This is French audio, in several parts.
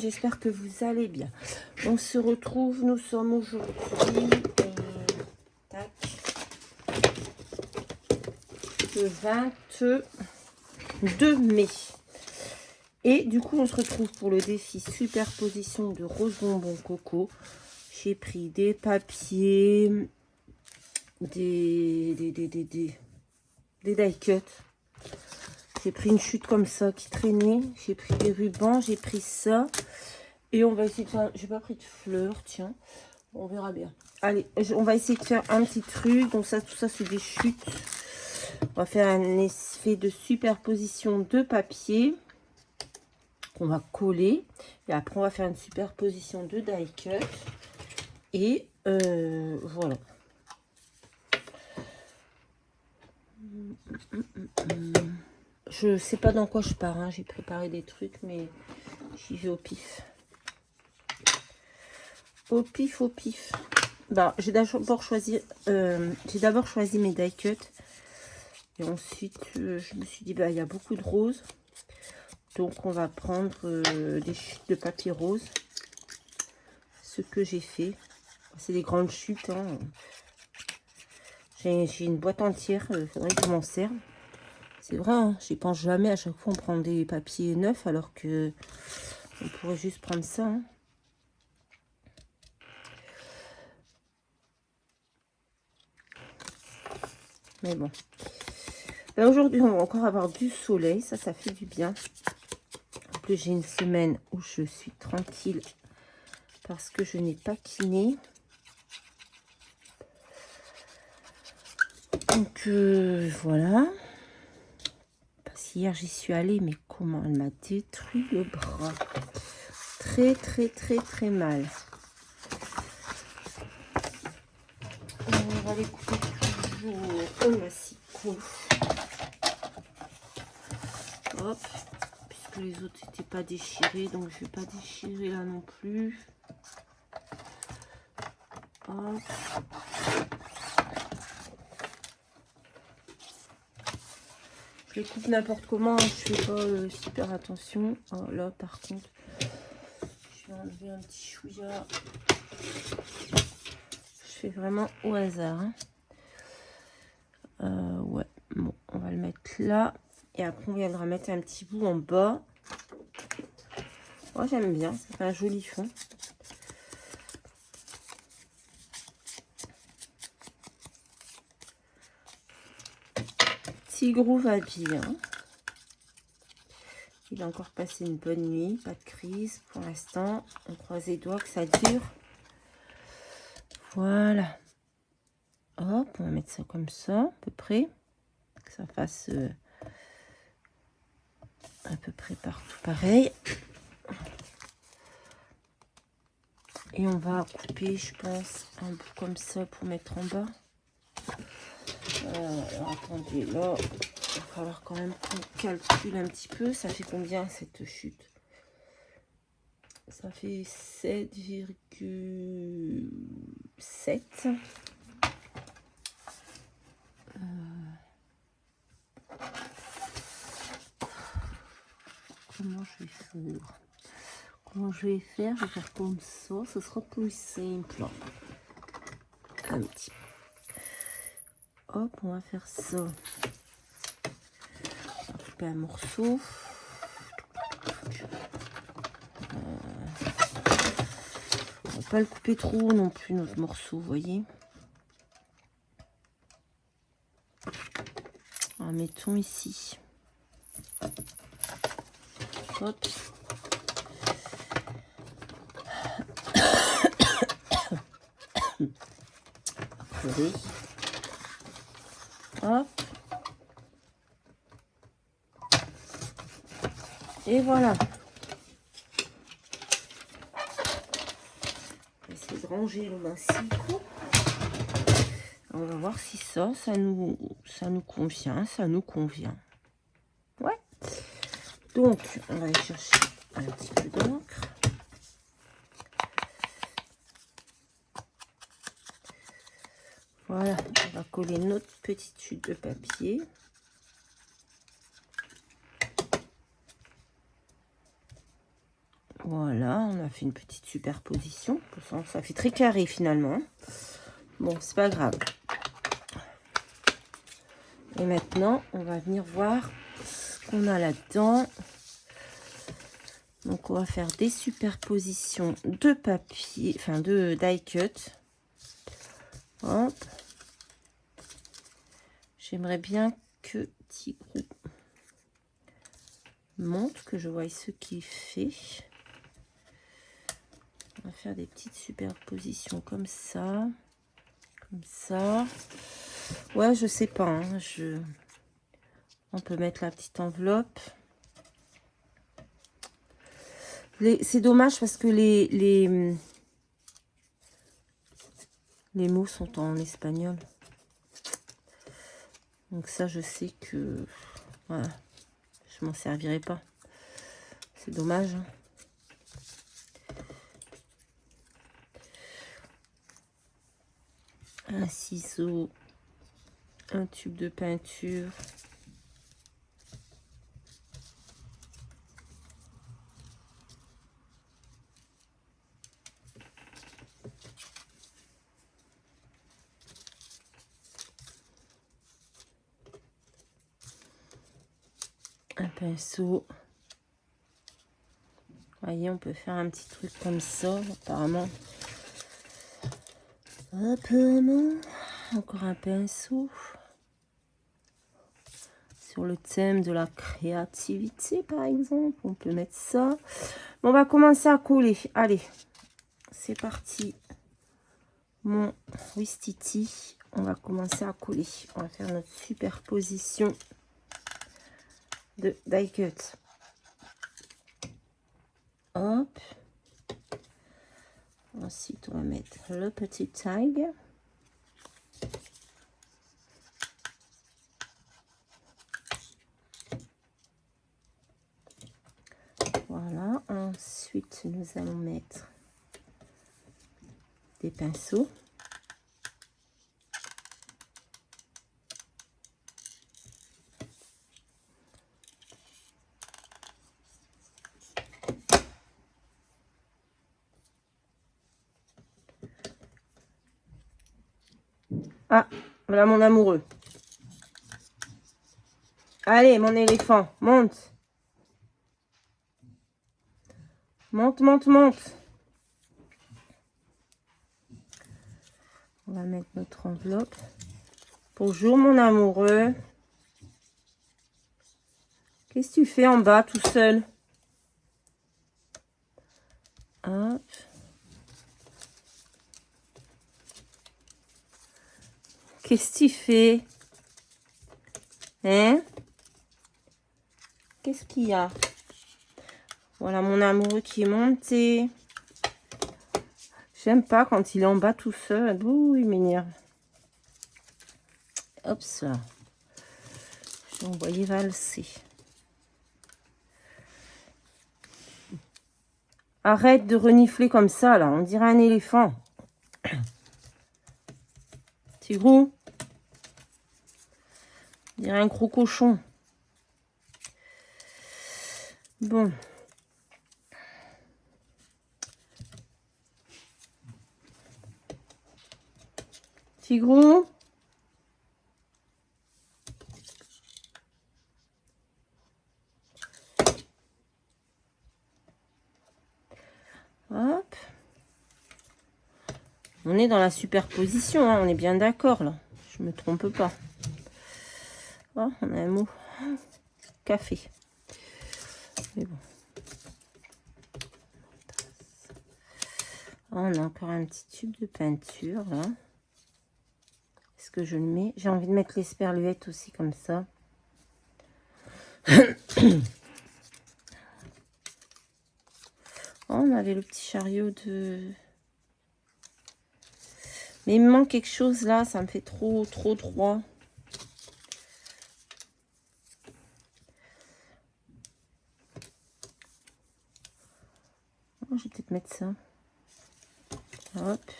monde, j'espère que vous allez bien. On se retrouve, nous sommes aujourd'hui tac, le 22 mai. Et du coup, on se retrouve pour le défi superposition de rose bonbon coco. J'ai pris des papiers, des die cuts. J'ai pris une chute comme ça qui traînait. J'ai pris des rubans, j'ai pris ça. Et on va essayer de faire... J'ai pas pris de fleurs, tiens. On verra bien. Allez, on va essayer de faire un petit truc. Donc ça, tout ça, c'est des chutes. On va faire un effet de superposition de papier qu'on va coller. Et après, on va faire une superposition de die cut. Et voilà. Je sais pas dans quoi je pars. Hein. J'ai préparé des trucs, mais j'y vais au pif. Au pif, au pif. Bah, j'ai d'abord choisi mes die cut. Et ensuite, je me suis dit, bah, il y a beaucoup de roses. Donc, on va prendre des chutes de papier rose. Ce que j'ai fait. C'est des grandes chutes. Hein. J'ai une boîte entière. Il faudrait que je m'en serve. C'est vrai, hein, j'y pense jamais. À chaque fois, on prend des papiers neufs alors que on pourrait juste prendre ça. Hein. Mais bon. Là, aujourd'hui, on va encore avoir du soleil. Ça fait du bien. En plus, j'ai une semaine où je suis tranquille parce que je n'ai pas kiné. Donc, voilà. Parce qu'hier, j'y suis allée, mais comment elle m'a détruit le bras. Très, très, très, très mal. On va les couper toujours au massicot. Hop. Puisque les autres n'étaient pas déchirés, donc je ne vais pas déchirer là non plus. Hop. Je les coupe n'importe comment, je fais pas super attention. Oh, là, par contre, je vais enlever un petit chouïa. Je fais vraiment au hasard. Hein. Ouais, bon, on va le mettre là. Et après, on viendra mettre un petit bout en bas. Oh, j'aime bien, ça fait un joli fond. Tigrou va bien. Il a encore passé une bonne nuit, pas de crise pour l'instant. On croise les doigts que ça dure. Voilà. Hop, on va mettre ça comme ça, à peu près. Que ça fasse à peu près partout pareil. Et on va couper, je pense, un bout comme ça pour mettre en bas. Alors, attendez, là, il va falloir quand même qu'on calcule un petit peu. Ça fait combien cette chute? Ça fait 7,7. Comment je vais faire? Comment je vais faire? Je vais faire comme ça. Ce sera plus simple. Un petit peu. Hop, on va faire ça. On va couper un morceau. On va pas le couper trop non plus, notre morceau, vous voyez. Alors, mettons ici. Hop. Après. Hop. Et voilà. On va essayer de ranger le massicot. On va voir si ça nous convient, ça nous convient. Ouais. Donc, on va aller chercher un petit peu d'encre. Voilà, on va coller notre petite chute de papier. Voilà, on a fait une petite superposition. Ça fait très carré finalement. Bon, c'est pas grave. Et maintenant, on va venir voir ce qu'on a là-dedans. Donc, on va faire des superpositions de papier, enfin de die cut. Hop. J'aimerais bien que Tigrou montre, que je voie ce qu'il fait. On va faire des petites superpositions comme ça. Comme ça. Ouais, je sais pas. Hein, on peut mettre la petite enveloppe. C'est dommage parce que les mots sont en espagnol. Donc ça, je sais que voilà, je m'en servirai pas. C'est dommage. Hein. Un ciseau, un tube de peinture. Un pinceau. Vous voyez, on peut faire un petit truc comme ça, apparemment. Apparemment. Encore un pinceau. Sur le thème de la créativité, par exemple. On peut mettre ça. Bon, on va commencer à coller. Allez, c'est parti. Mon Wistiti. On va commencer à coller. On va faire notre superposition de die cut. Hop. Ensuite, on va mettre le petit tag. Voilà. Ensuite, nous allons mettre des pinceaux. Ah, voilà mon amoureux. Allez, mon éléphant, monte. Monte, monte, monte. On va mettre notre enveloppe. Bonjour, mon amoureux. Qu'est-ce que tu fais en bas, tout seul? Hop. Qu'est-ce que tu fais? Hein? Qu'est-ce qu'il y a? Voilà mon amoureux qui est monté. J'aime pas quand il est en bas tout seul. Bouh, il m'énerve. Hop, ça. Je vais envoyer valser. Arrête de renifler comme ça, là. On dirait un éléphant. Tigrou. On dirait un gros cochon. Bon. Tigrou. Hop. On est dans la superposition, hein, on est bien d'accord là. Je me trompe pas. Oh, on a un mot. Café. Mais bon. Oh, on a encore un petit tube de peinture là. Est-ce que je le mets? J'ai envie de mettre l'esperluette aussi comme ça. Oh, on avait le petit chariot de... Mais il me manque quelque chose là, ça me fait trop droit. Oh, je vais peut-être mettre ça. Hop.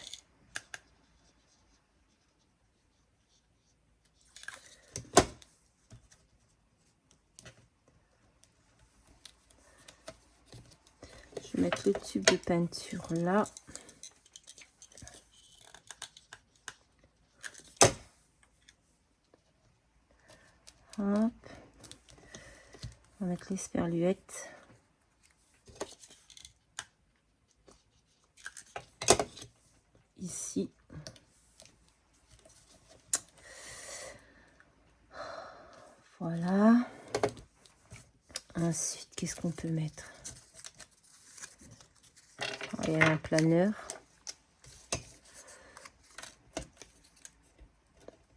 Je mettre le tube de peinture là. Hop. On va mettre les sperluettes. Ici. Voilà. Ensuite, qu'est-ce qu'on peut mettre? Il y a un planeur.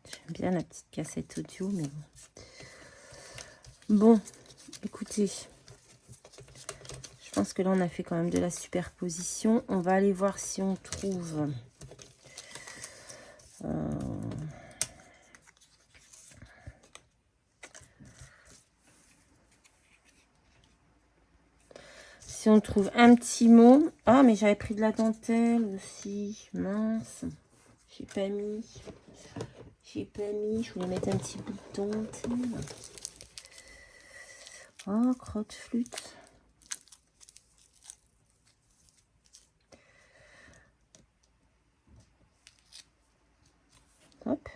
J'aime bien la petite cassette audio, mais bon. Bon, écoutez. Je pense que là, on a fait quand même de la superposition. On va aller voir si on trouve... si on trouve un petit mot. Ah, mais j'avais pris de la dentelle aussi. Mince. J'ai pas mis. Je voulais mettre un petit bout de dentelle. Oh, crotte-flûte. Hop.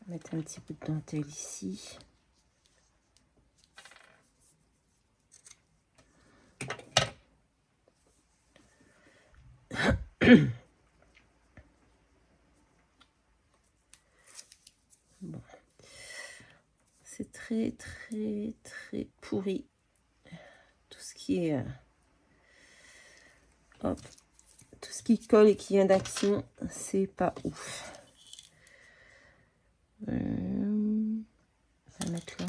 On va mettre un petit bout de dentelle ici. Bon. C'est très, très, très pourri. Tout ce qui est... hop. Tout ce qui colle et qui vient d'action, c'est pas ouf. On va mettre là.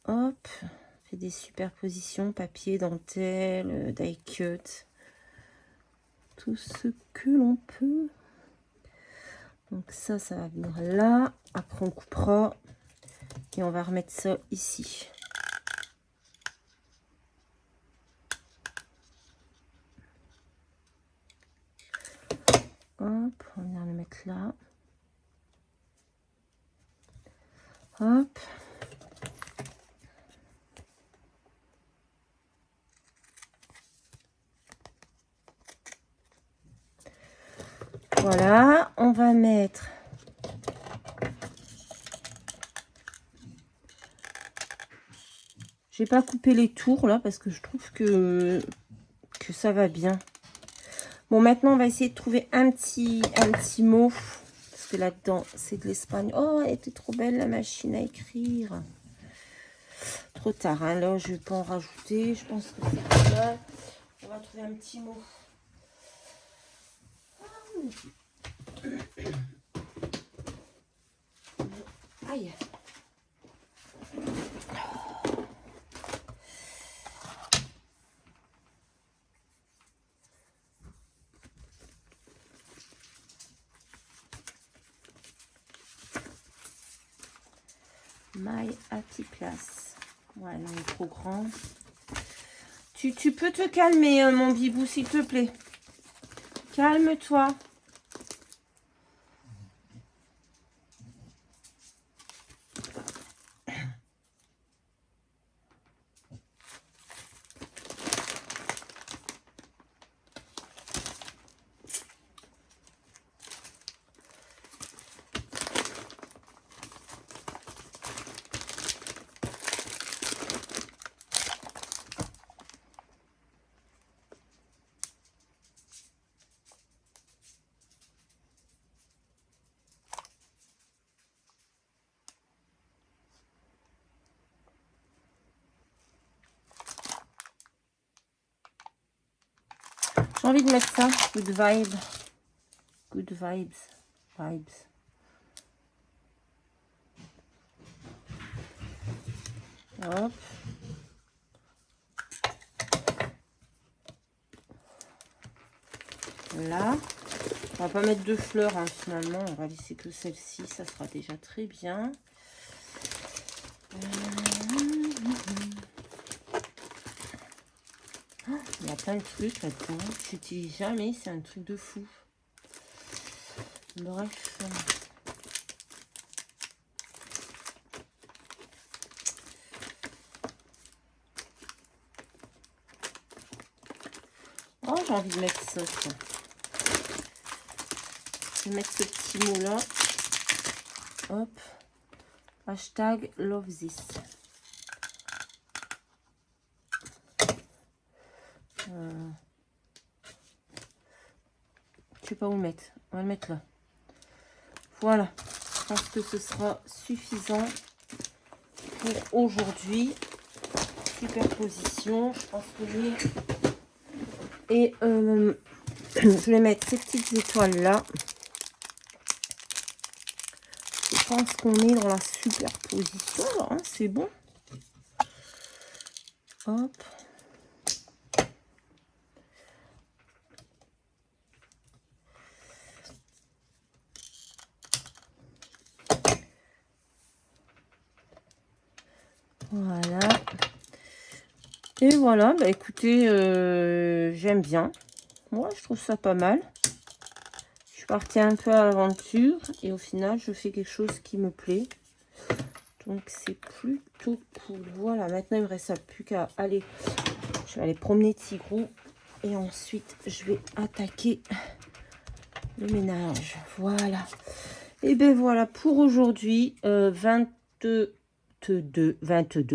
Hop. Fait des superpositions, papier, dentelle, die cut. Tout ce que l'on peut. Donc ça va venir là. Après, on coupera. Et on va remettre ça ici. Hop, on va le mettre là. Hop. Voilà, on va mettre... J'ai pas coupé les tours là parce que je trouve que ça va bien. Bon, maintenant, on va essayer de trouver un petit mot. Parce que là-dedans, c'est de l'espagnol. Oh, elle était trop belle, la machine à écrire. Trop tard, hein. Là, je vais pas en rajouter. Je pense que c'est pas mal. On va trouver un petit mot. Aïe. My Happy Place. Ouais, non, il est trop grand. Tu peux te calmer, mon bibou, s'il te plaît. Calme-toi. J'ai envie de mettre ça. Good vibe. Good vibes. Vibes. Hop. Là. On va pas mettre de fleurs, hein, finalement. On va laisser que celle-ci. Ça sera déjà très bien. Il y a plein de trucs là-dedans. Je n'utilise jamais, c'est un truc de fou. Bref. Oh, j'ai envie de mettre ça, tiens. Je vais mettre ce petit mot-là. Hop. Hashtag love this. Je sais pas où le mettre. On va le mettre là. Voilà. Je pense que ce sera suffisant pour aujourd'hui. Superposition. Je pense que et je vais mettre ces petites étoiles là. Je pense qu'on est dans la superposition là, hein, c'est bon. Hop. Voilà. Et voilà, bah écoutez, j'aime bien. Moi, je trouve ça pas mal. Je suis partie un peu à l'aventure et au final, je fais quelque chose qui me plaît. Donc, c'est plutôt cool. Voilà, maintenant, il me reste plus qu'à aller. Je vais aller promener Tigrou et ensuite, je vais attaquer le ménage. Voilà. Et ben voilà pour aujourd'hui, 22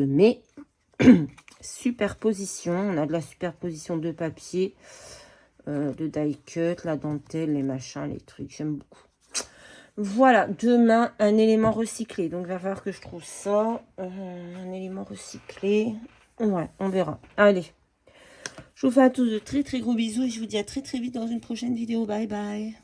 mai. Superposition, on a de la superposition de papier, de die cut, la dentelle, les machins, les trucs, j'aime beaucoup. Voilà, demain, un élément recyclé. Donc, il va falloir que je trouve ça, un élément recyclé. Ouais, on verra. Allez, je vous fais à tous de très très gros bisous et je vous dis à très très vite dans une prochaine vidéo. Bye bye.